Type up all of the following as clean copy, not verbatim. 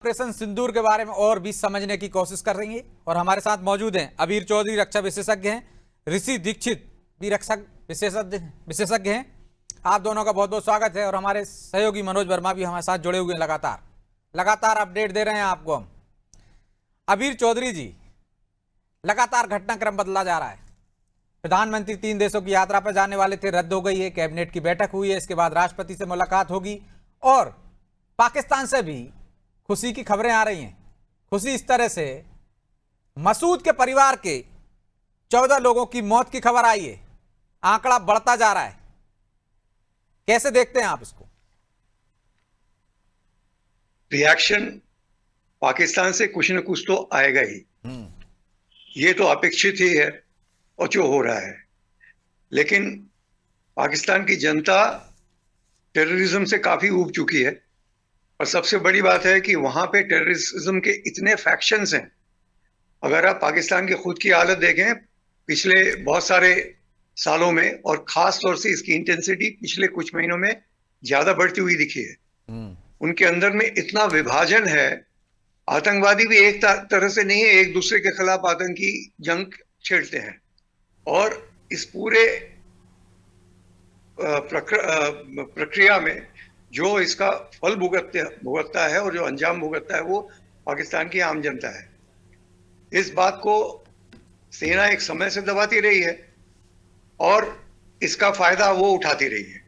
Operation सिंदूर के बारे में और भी समझने की कोशिश करेंगे और हमारे साथ मौजूद हैं अबीर चौधरी, रक्षा विशेषज्ञ हैं, ऋषि दीक्षित भी रक्षा विशेषज्ञ हैं। आप दोनों का बहुत बहुत स्वागत है और हमारे सहयोगी मनोज वर्मा भी हमारे साथ जुड़े हुए हैं। लगातार अपडेट दे रहे हैं आपको हम। अबीर चौधरी जी, लगातार घटनाक्रम बदला जा रहा है। प्रधानमंत्री 3 देशों की यात्रा पर जाने वाले थे, रद्द हो गई है। कैबिनेट की बैठक हुई है, इसके बाद राष्ट्रपति से मुलाकात होगी और पाकिस्तान से भी खुशी की खबरें आ रही हैं। खुशी इस तरह से, मसूद के परिवार के 14 लोगों की मौत की खबर आई है। आंकड़ा बढ़ता जा रहा है। कैसे देखते हैं आप इसको? रिएक्शन पाकिस्तान से कुछ न कुछ तो आएगा ही, ये तो अपेक्षित ही है और जो हो रहा है। लेकिन पाकिस्तान की जनता टेररिज्म से काफी ऊब चुकी है और सबसे बड़ी बात है कि वहां पे टेररिज्म के इतने फैक्शंस हैं। अगर आप पाकिस्तान की खुद की हालत देखें पिछले बहुत सारे सालों में, और खास तौर से इसकी इंटेंसिटी पिछले कुछ महीनों में ज्यादा बढ़ती हुई दिखी है। उनके अंदर में इतना विभाजन है। आतंकवादी भी एक तरह से नहीं है, एक दूसरे के खिलाफ आतंकी जंग छेड़ते हैं और इस पूरे प्रक्रिया में जो इसका फल भुगतता है और जो अंजाम भुगतता है वो पाकिस्तान की आम जनता है। इस बात को सेना एक समय से दबाती रही है और इसका फायदा वो उठाती रही है,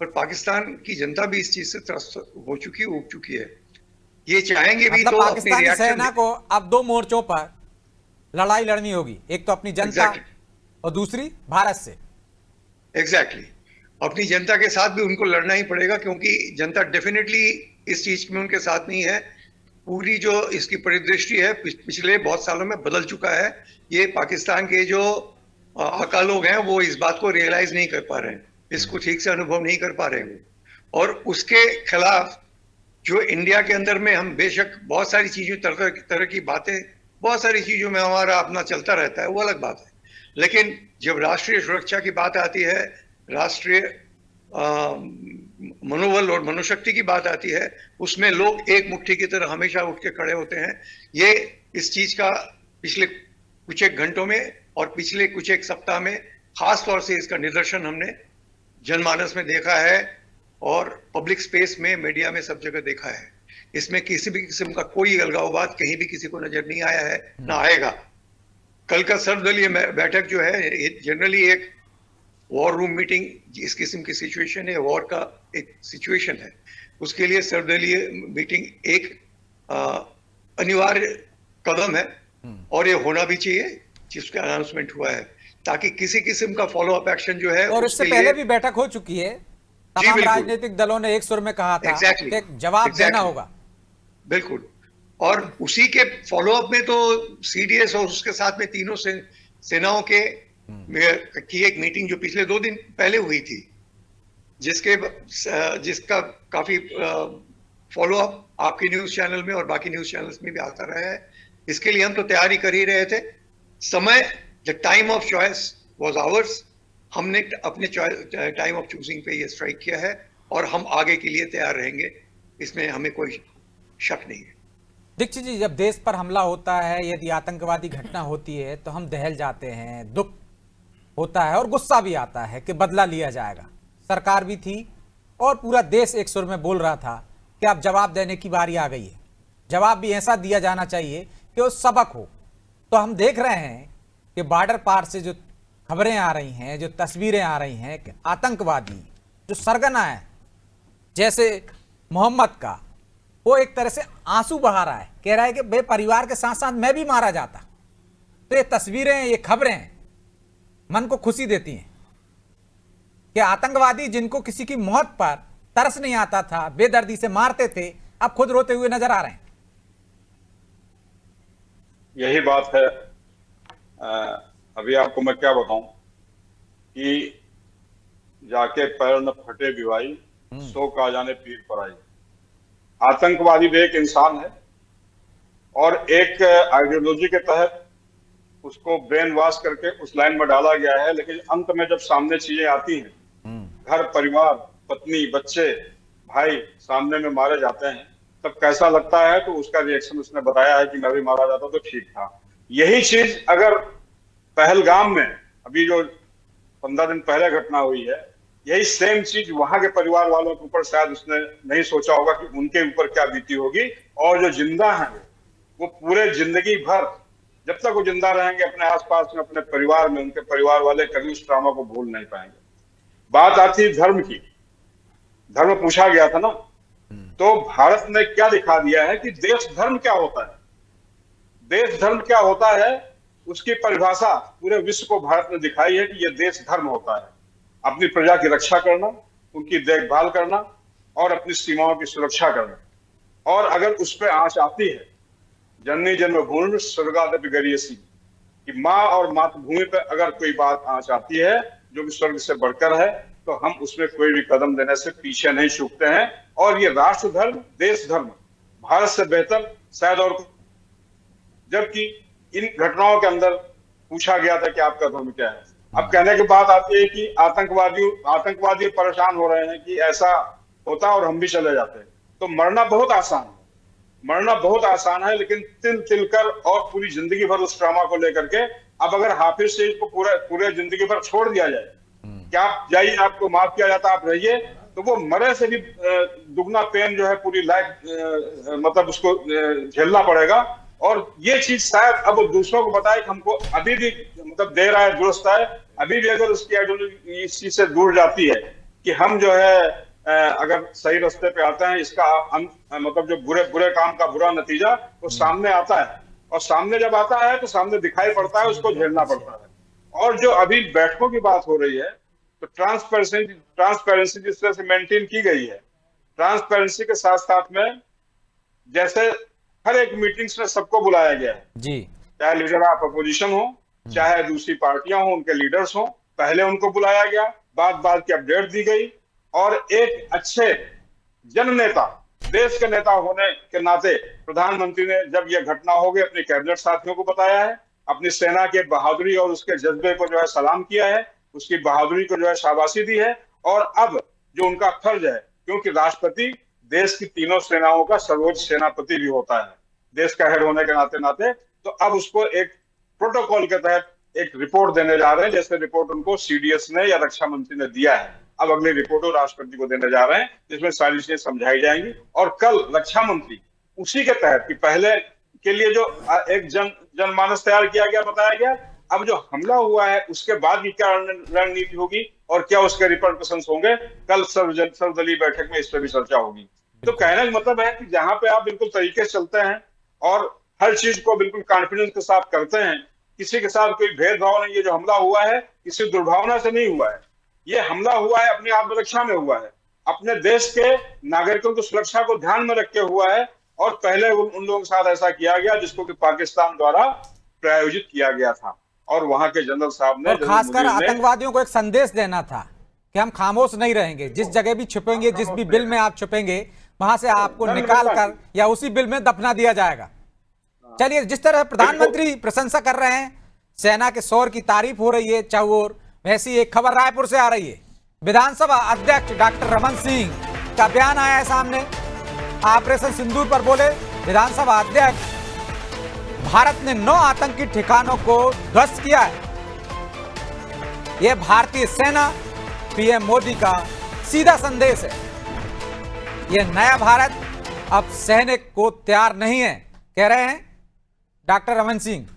पर पाकिस्तान की जनता भी इस चीज से त्रस्त हो चुकी, उब चुकी है। ये चाहेंगे भी मतलब तो पाकिस्तानी सेना को अब 2 मोर्चों पर लड़ाई लड़नी होगी, एक तो अपनी जनता और दूसरी भारत से। एग्जैक्टली अपनी जनता के साथ भी उनको लड़ना ही पड़ेगा, क्योंकि जनता डेफिनेटली इस चीज में उनके साथ नहीं है। पूरी जो इसकी परिदृष्टि है पिछले बहुत सालों में बदल चुका है। ये पाकिस्तान के जो आका लोग हैं वो इस बात को रियलाइज नहीं कर पा रहे हैं, इसको ठीक से अनुभव नहीं कर पा रहे हैं और उसके खिलाफ जो इंडिया के अंदर में हम बेशक बहुत सारी चीजों तरह की बातें, बहुत सारी चीजों में हमारा अपना चलता रहता है, वो अलग बात है। लेकिन जब राष्ट्रीय सुरक्षा की बात आती है, राष्ट्रीय मनोबल और मनोशक्ति की बात आती है, उसमें लोग एक मुट्ठी की तरह हमेशा उठ के खड़े होते हैं। ये इस चीज का पिछले कुछ एक घंटों में और पिछले कुछ एक सप्ताह में खास तौर से इसका निदर्शन हमने जनमानस में देखा है और पब्लिक स्पेस में, मीडिया में, सब जगह देखा है। इसमें किसी भी किस्म का कोई अलगाववाद कहीं भी किसी को नजर नहीं आया है, ना आएगा। कल का सर्वदलीय बैठक जो है, जनरली एक वॉर रूम मीटिंग इस किस्म की सिचुएशन है, वॉर का एक सिचुएशन है, उसके लिए सर्वदलीय मीटिंग एक अनिवार्य कदम है और ये होना भी चाहिए, जिसका अनाउंसमेंट हुआ है, ताकि किसी किस्म का फॉलो अप एक्शन जो है। और इससे पहले भी बैठक हो चुकी है, तमाम राजनीतिक दलों ने एक सुर में कहा था कि जवाब देना होगा। बिल्कुल, और उसी के फॉलो अप में तो सीडीएस और उसके साथ में तीनों सेनाओं के की एक मीटिंग जो पिछले 2 दिन पहले हुई थी, जिसका काफी फॉलो अप आपके न्यूज चैनल में और बाकी न्यूज चैनल्स में भी आता रहा है। इसके लिए हम तो तैयारी कर ही रहे थे। समय, the time of choice was hours. हमने अपने टाइम ऑफ चूजिंग पे ये स्ट्राइक किया है और हम आगे के लिए तैयार रहेंगे, इसमें हमें कोई शक नहीं है। दीक्षित जी, जब देश पर हमला होता है, यदि आतंकवादी घटना होती है तो हम दहल जाते हैं, दुख होता है और गुस्सा भी आता है कि बदला लिया जाएगा। सरकार भी थी और पूरा देश एक सुर में बोल रहा था कि अब जवाब देने की बारी आ गई है। जवाब भी ऐसा दिया जाना चाहिए कि वो सबक हो। तो हम देख रहे हैं कि बॉर्डर पार से जो खबरें आ रही हैं, जो तस्वीरें आ रही हैं कि आतंकवादी जो सरगना है जैसे मोहम्मद का, वो एक तरह से आंसू बहा रहा है, कह रहा है कि बे परिवार के साथ साथ मैं भी मारा जाता। तो ये तस्वीरें, ये खबरें मन को खुशी देती हैं कि आतंकवादी जिनको किसी की मौत पर तरस नहीं आता था, बेदर्दी से मारते थे, अब खुद रोते हुए नजर आ रहे हैं। यही बात है। अभी आपको मैं क्या बताऊं कि जाके पैर न फटे बिवाई, सो का जाने पीर पर आई। आतंकवादी भी एक इंसान है और एक आइडियोलॉजी के तहत उसको ब्रेन वॉश करके उस लाइन में डाला गया है। लेकिन अंत में जब सामने चीजें आती हैं, घर परिवार, पत्नी, बच्चे, भाई सामने में मारे जाते हैं, तब कैसा लगता है, तो उसका रिएक्शन उसने बताया है कि मैं भी मारा जाता तो ठीक था। यही चीज अगर पहलगाम में अभी जो 15 दिन पहले घटना हुई है, यही सेम चीज वहां के परिवार वालों के ऊपर शायद उसने नहीं सोचा होगा कि उनके ऊपर क्या बीती होगी। और जो जिंदा हैं वो पूरे जिंदगी भर, जब तक वो जिंदा रहेंगे अपने आसपास में, अपने परिवार में, उनके परिवार वाले कभी उस ट्रॉमा को भूल नहीं पाएंगे। बात आती है धर्म की। धर्म पूछा गया था ना, तो भारत ने क्या दिखा दिया है कि देश धर्म क्या होता है। देश धर्म क्या होता है उसकी परिभाषा पूरे विश्व को भारत ने दिखाई है कि यह देश धर्म होता है अपनी प्रजा की रक्षा करना, उनकी देखभाल करना और अपनी सीमाओं की सुरक्षा करना। और अगर उस पर आंच आती है, जननी जन्मभूमि स्वर्गादपि गरीयसी, कि माँ और मातृभूमि पर अगर कोई बात आंच आती है जो कि स्वर्ग से बढ़कर है, तो हम उसमें कोई भी कदम देने से पीछे नहीं छूटते हैं। और ये राष्ट्र धर्म, देश धर्म भारत से बेहतर शायद और, जबकि इन घटनाओं के अंदर पूछा गया था कि आपका धर्म क्या है। अब कहने की बात आती है कि आतंकवादी परेशान हो रहे हैं कि ऐसा होता और हम भी चले जाते। तो मरना बहुत आसान है, मरना बहुत आसान है, लेकिन तिल तिल कर और पूरी जिंदगी भर उस ट्रॉमा को लेकर के, अब अगर हाफिज सईद को पूरे जिंदगी भर छोड़ दिया जाए कि आप जाइए, आपको माफ किया जाता, आप रहिए, तो वो मरे से भी दुगना पेन जो है पूरी लाइफ मतलब उसको झेलना पड़ेगा। और ये चीज शायद अब दूसरों को बताए कि हमको अभी भी मतलब देर आए दुरुस्त आए, अभी भी अगर उसकी आइडियोलॉजी इस चीज से दूर जाती है कि हम जो है अगर सही रास्ते पे आते हैं, इसका मतलब जो बुरे काम का बुरा नतीजा वो सामने आता है, और सामने जब आता है तो सामने दिखाई पड़ता है, उसको झेलना पड़ता है। और जो अभी बैठकों की बात हो रही है, तो ट्रांसपेरेंसी जिस तरह से मेंटेन की गई है, ट्रांसपेरेंसी के साथ साथ में जैसे हर एक मीटिंग्स में सबको बुलाया गया है जी, चाहे लीडर ऑफ अपोजिशन हो, चाहे दूसरी पार्टियां हो, उनके लीडर्स हो, पहले उनको बुलाया गया, बात की अपडेट दी गई। और एक अच्छे जननेता, देश के नेता होने के नाते प्रधानमंत्री ने जब यह घटना हो गई अपने कैबिनेट साथियों को बताया है, अपनी सेना के बहादुरी और उसके जज्बे को जो है सलाम किया है, उसकी बहादुरी को जो है शाबाशी दी है। और अब जो उनका फर्ज है, क्योंकि राष्ट्रपति देश की तीनों सेनाओं का सर्वोच्च सेनापति भी होता है देश का हेड होने के नाते, तो अब उसको एक प्रोटोकॉल के तहत एक रिपोर्ट देने जा रहे हैं। जैसे रिपोर्ट उनको सीडीएस ने या रक्षा मंत्री ने दिया है, अब अगली रिपोर्ट राष्ट्रपति को देने जा रहे हैं, जिसमें सारी चीजें समझाई जाएंगी। और कल रक्षा मंत्री उसी के तहत कि पहले के लिए जो एक जनमानस तैयार किया गया, बताया गया, अब जो हमला हुआ है उसके बाद की क्या रणनीति होगी और क्या उसके रिपरकशंस होंगे, कल सर्वदलीय बैठक में इस पर भी चर्चा होगी। तो कहने का मतलब है कि जहां पे आप बिल्कुल तरीके से चलते हैं और हर चीज को बिल्कुल कॉन्फिडेंस के साथ करते हैं, किसी के साथ कोई भेदभाव नहीं, ये जो हमला हुआ है किसी दुर्भावना से नहीं हुआ है, ये हमला हुआ है अपनी आत्मरक्षा में हुआ है, अपने देश के नागरिकों की सुरक्षा को ध्यान में रख के हुआ है। और पहले उन लोगों के साथ ऐसा किया गया जिसको कि पाकिस्तान द्वारा प्रायोजित किया गया था, और वहां के जनरल साहब ने, और खासकर आतंकवादियों को एक संदेश देना था कि हम खामोश नहीं रहेंगे, जिस जगह भी छुपेंगे, जिस भी बिल में आप छुपेंगे, वहां से आपको निकाल कर या उसी बिल में दफना दिया जाएगा। चलिए, जिस तरह प्रधानमंत्री प्रशंसा कर रहे हैं, सेना के शौर्य की तारीफ हो रही है चारों, वैसी एक खबर रायपुर से आ रही है। विधानसभा अध्यक्ष डॉक्टर रमन सिंह का बयान आया है सामने। ऑपरेशन सिंदूर पर बोले विधानसभा अध्यक्ष, भारत ने 9 आतंकी ठिकानों को ध्वस्त किया है। यह भारतीय सेना, पीएम मोदी का सीधा संदेश है। यह नया भारत अब सहने को तैयार नहीं है, कह रहे हैं डॉक्टर रमन सिंह।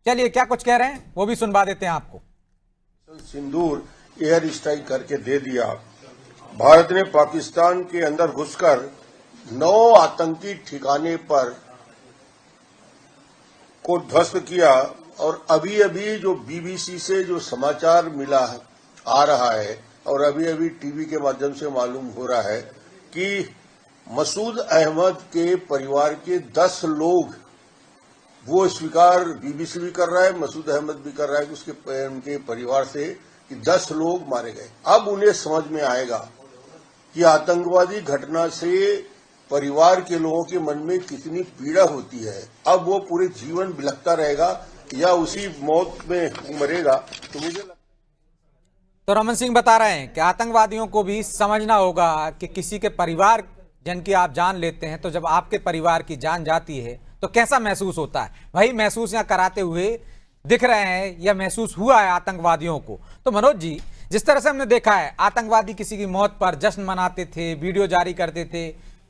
चलिए, क्या कुछ कह रहे हैं वो भी सुनवा देते हैं आपको। सिंदूर एयर स्ट्राइक करके दे दिया। भारत ने पाकिस्तान के अंदर घुसकर 9 आतंकी ठिकाने पर को ध्वस्त किया। और अभी अभी जो बीबीसी से जो समाचार मिला आ रहा है और अभी अभी टीवी के माध्यम से मालूम हो रहा है कि मसूद अहमद के परिवार के 10 लोग, वो स्वीकार बीबीसी भी कर रहा है, मसूद अहमद भी कर रहा है कि उनके परिवार से कि 10 लोग मारे गए। अब उन्हें समझ में आएगा कि आतंकवादी घटना से परिवार के लोगों के मन में कितनी पीड़ा होती है। अब वो पूरे जीवन बिलखता रहेगा या उसी मौत में मरेगा। तो मुझे तो रमन सिंह बता रहे हैं कि आतंकवादियों को भी समझना होगा कि किसी के परिवार जिनकी आप जान लेते हैं, तो जब आपके परिवार की जान जाती है तो कैसा महसूस होता है? वही महसूस यहाँ कराते हुए दिख रहे हैं या महसूस हुआ है आतंकवादियों को। तो मनोज जी, जिस तरह से हमने देखा है आतंकवादी किसी की मौत पर जश्न मनाते थे, वीडियो जारी करते थे,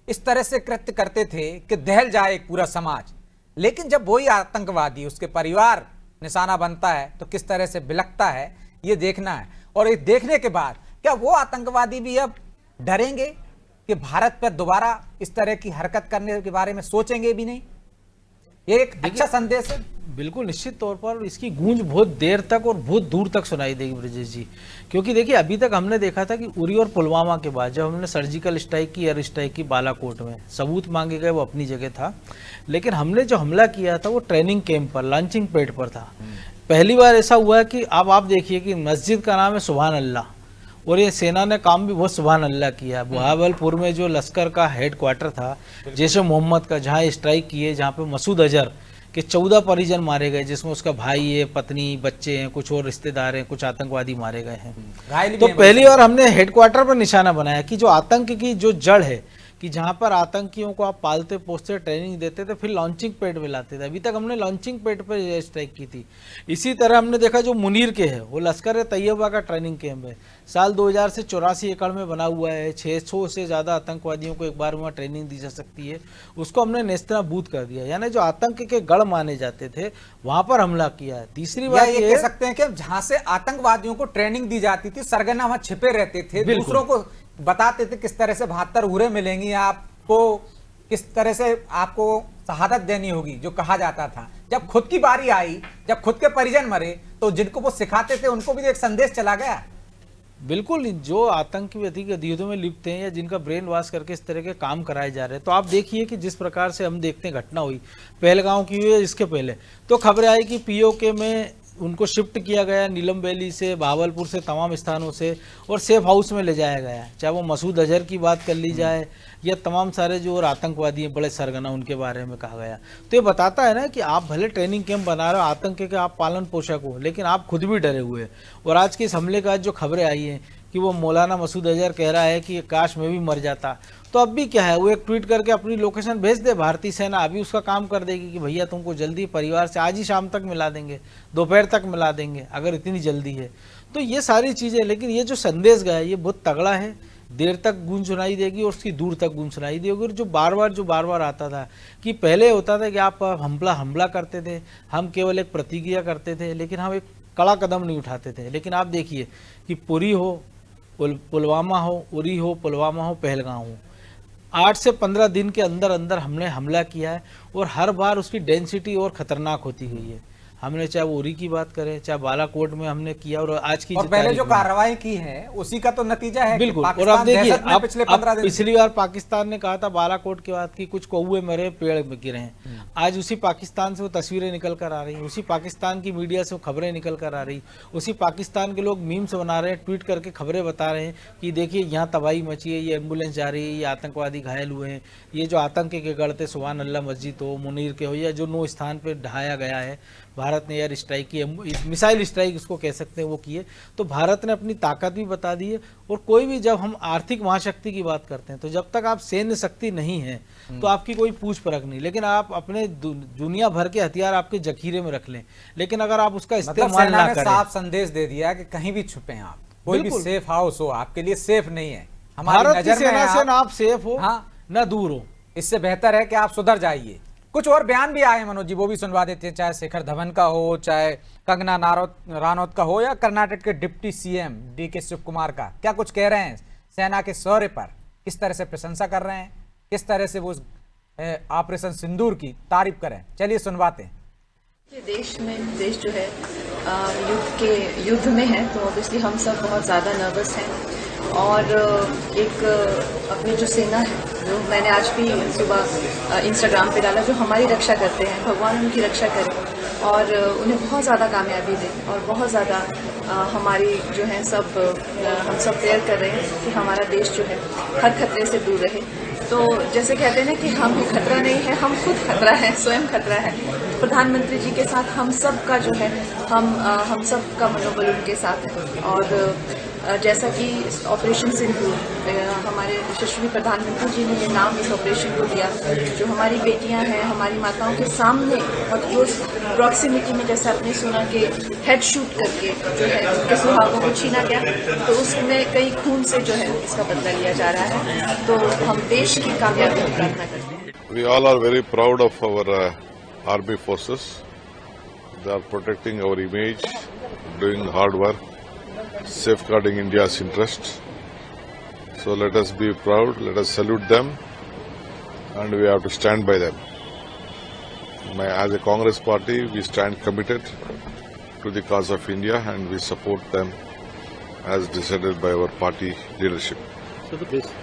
इस तरह से कृत्य करते थे कि दहल जाए एक पूरा समाज, लेकिन जब वही आतंकवादी उसके परिवार निशाना बनता है तो किस तरह से बिलखता है ये देखना है। और ये देखने के बाद क्या वो आतंकवादी भी अब डरेंगे कि भारत पर दोबारा इस तरह की हरकत करने के बारे में सोचेंगे भी नहीं? ये एक अच्छा संदेश है। बिल्कुल निश्चित तौर पर इसकी गूंज बहुत देर तक और बहुत दूर तक सुनाई देगी ब्रजेश जी, क्योंकि देखिए अभी तक हमने देखा था कि उरी और पुलवामा के बाद जब हमने सर्जिकल स्ट्राइक की, एयर स्ट्राइक की बालाकोट में, सबूत मांगे गए वो अपनी जगह था, लेकिन हमने जो हमला किया था वो ट्रेनिंग कैंप पर, लॉन्चिंग पैड पर था। पहली बार ऐसा हुआ है कि अब आप देखिए कि मस्जिद का नाम है सुभान अल्लाह, और ये सेना ने काम भी बहुत सुभान अल्लाह किया। बहावलपुर में जो लश्कर का हेडक्वार्टर था जैसे मोहम्मद का, जहाँ स्ट्राइक किए, जहाँ पे मसूद अजहर के 14 परिजन मारे गए, जिसमें उसका भाई है, पत्नी, बच्चे हैं, कुछ और रिश्तेदार हैं, कुछ आतंकवादी मारे गए हैं। तो पहली बार हमने हेडक्वार्टर पर निशाना बनाया कि जो आतंक की जो जड़ है, कि जहाँ पर आतंकियों को आप पालते पोसते ट्रेनिंग देते थे, फिर लॉन्चिंग पैड में लाते थे। अभी तक हमने लॉन्चिंग पैड पर स्ट्राइक की थी। इसी तरह हमने देखा जो मुनीर के है वो लश्कर तैयबा का ट्रेनिंग कैंप है, साल 2000 से 84 एकड़ में बना हुआ है। 600 से ज़्यादा आतंकवादियों को एक बार वहाँ ट्रेनिंग दी जा सकती है, उसको हमने नेस्तनाबूद कर दिया। यानी जो आतंक के गढ़ माने जाते थे वहाँ पर हमला किया है। तीसरी बात ये कह सकते हैं कि जहाँ से आतंकवादियों को ट्रेनिंग दी जाती थी, सरगना वहाँ छिपे रहते थे, दूसरों को बताते थे किस तरह से 72 उरे मिलेंगी आपको, किस तरह से आपको शहादत देनी होगी, जो कहा जाता था। जब खुद की बारी आई, जब खुद के परिजन मरे, तो जिनको वो सिखाते थे उनको भी एक संदेश चला गया। बिल्कुल, जो आतंकी गतिविधियों में लिप्त हैं या जिनका ब्रेन वॉश करके इस तरह के काम कराए जा रहे हैं, तो आप देखिए कि जिस प्रकार से हम देखते हैं घटना हुई पहलगांव की हुई है, इसके पहले तो खबरें आई कि पीओके में उनको शिफ्ट किया गया, नीलम वैली से, भावलपुर से, तमाम स्थानों से, और सेफ हाउस में ले जाया गया। चाहे वो मसूद अजहर की बात कर ली जाए या तमाम सारे जो और आतंकवादी हैं बड़े सरगना, उनके बारे में कहा गया। तो ये बताता है ना कि आप भले ट्रेनिंग कैंप बना रहे हो, आतंक के आप पालन पोषक हो, लेकिन आप खुद भी डरे हुए। और आज के इस हमले के बाद जो खबरें आई हैं कि वो मौलाना मसूद अजहर कह रहा है कि काश मैं भी मर जाता, तो अब भी क्या है, वो एक ट्वीट करके अपनी लोकेशन भेज दे, भारतीय सेना अभी उसका काम कर देगी कि भैया तुमको जल्दी परिवार से आज ही शाम तक मिला देंगे, दोपहर तक मिला देंगे, अगर इतनी जल्दी है। तो ये सारी चीज़ें, लेकिन ये जो संदेश गया ये बहुत तगड़ा है, देर तक गूंज सुनाई देगी और उसकी दूर तक गूंज सुनाई देगी। और जो बार बार आता था कि पहले होता था कि आप हमला करते थे, हम केवल एक प्रतिक्रिया करते थे, लेकिन हम एक कड़ा कदम नहीं उठाते थे। लेकिन आप देखिए कि पुरी हो, पुलवामा हो, उरी हो, पुलवामा हो, पहलगाम हो, 8 से 15 दिन के अंदर अंदर हमने हमला किया है, और हर बार उसकी डेंसिटी और खतरनाक होती गई है। हमने चाहे वो उरी की बात करें, चाहे बालाकोट में हमने किया, और आज की और पहले जो कार्रवाई की है उसी का तो नतीजा है। बिल्कुल। और अब देखिए, पिछले 15 दिन पिछली बार पाकिस्तान ने कहा था बालाकोट के बाद की कुछ कौवे मरे, पेड़ गिरे हैं, आज उसी पाकिस्तान से वो तस्वीरें निकल कर आ रही, उसी पाकिस्तान की मीडिया से वो खबरें निकल कर आ रही, उसी पाकिस्तान के लोग मीम्स बना रहे हैं, ट्वीट करके खबरें बता रहे हैं कि देखिए यहाँ तबाही मची है, ये एम्बुलेंस जा रही है, ये आतंकवादी घायल हुए हैं, ये जो आतंक के गढ़ थे सुभान अल्लाह मस्जिद हो, मुनीर के हो, या जो 9 स्थान पर ढहाया गया है, भारत ने एयर स्ट्राइक की, मिसाइल स्ट्राइक उसको कह सकते हैं, वो किए। तो भारत ने अपनी ताकत भी बता दी है। और कोई भी, जब हम आर्थिक महाशक्ति की बात करते हैं, तो जब तक आप सैन्य शक्ति नहीं है तो आपकी कोई पूछ परख नहीं, लेकिन आप अपने दुनिया भर के हथियार आपके जखीरे में रख लें, लेकिन अगर आप उसका इस्तेमाल ना करें। साफ संदेश दे दिया कि कहीं भी छुपे हैं आप, कोई भी सेफ हाउस हो आपके लिए सेफ नहीं है। भारत की सेना से ना आप सेफ हो, ना दूर हो। इससे बेहतर है कि आप सुधर जाइए। कुछ और बयान भी आए मनोज जी, वो भी सुनवा देते हैं, चाहे शेखर धवन का हो, चाहे कंगना रानौत का हो, या कर्नाटक के deputy CM DK Shiv Kumar का। क्या कुछ कह रहे हैं सेना के शौर्य पर, किस तरह से प्रशंसा कर रहे हैं, किस तरह से वो ऑपरेशन सिंदूर की तारीफ करें, चलिए सुनवाते हैं। देश जो है युद्ध में है, तो ऑब्वियसली हम सब बहुत ज़्यादा नर्वस हैं। और एक अपनी जो सेना है, जो मैंने आज भी सुबह इंस्टाग्राम पे डाला, जो हमारी रक्षा करते हैं, भगवान उनकी रक्षा करे और उन्हें बहुत ज़्यादा कामयाबी दे, और बहुत ज़्यादा हमारी जो है हम सब प्रेयर कर रहे हैं कि हमारा देश जो है हर खतरे से दूर रहे। तो जैसे कहते हैं ना कि हम ही खतरा नहीं है, हम खुद खतरा है, स्वयं खतरा है। प्रधानमंत्री जी के साथ हम सब का जो है, हम सब का मनोबल उनके साथ है। और जैसा कि ऑपरेशन सिंदूर हमारे यशस्वी प्रधानमंत्री जी ने ये नाम इस ऑपरेशन को दिया, जो हमारी बेटियां हैं, हमारी माताओं के सामने बहुत क्लोज प्रॉक्सिमिटी में, जैसे आपने सुना कि हेड शूट करके जो है उनके सुहागों को छीना गया, तो उसमें कई खून से जो है इसका बदला लिया जा रहा है। तो हम देश की कामयाबी की प्रार्थना करते हैं। We all are very proud of our army forces. They are protecting our image, doing hard work, safeguarding India's interests. So let us be proud, let us salute them, and we have to stand by them. As a Congress party, we stand committed to the cause of India and we support them as decided by our party leadership.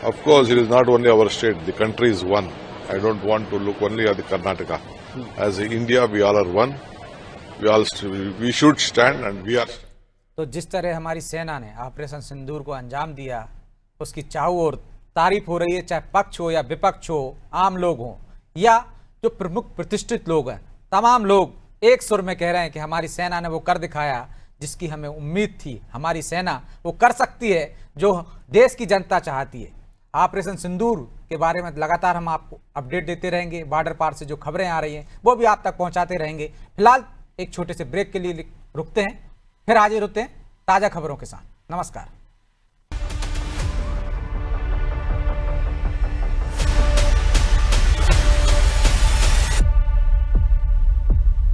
Of course, it is not only our state, the country is one. I don't want to look only at the Karnataka. As India, we all are one. We should stand and we are. तो जिस तरह हमारी सेना ने operation सिंदूर को अंजाम दिया, उसकी चारों ओर तारीफ हो रही है, चाहे पक्ष हो या विपक्ष हो, आम लोग हों या जो प्रमुख प्रतिष्ठित लोग हैं, तमाम लोग एक सुर में कह रहे हैं कि हमारी सेना ने वो कर दिखाया जिसकी हमें उम्मीद थी। हमारी सेना वो कर सकती है जो देश की जनता चाहती है। ऑपरेशन सिंदूर के बारे में लगातार हम आपको अपडेट देते रहेंगे, बॉर्डर पार से जो खबरें आ रही हैं वो भी आप तक पहुंचाते रहेंगे। फिलहाल एक छोटे से ब्रेक के लिए रुकते हैं, फिर हाजिर होते हैं ताज़ा खबरों के साथ। नमस्कार।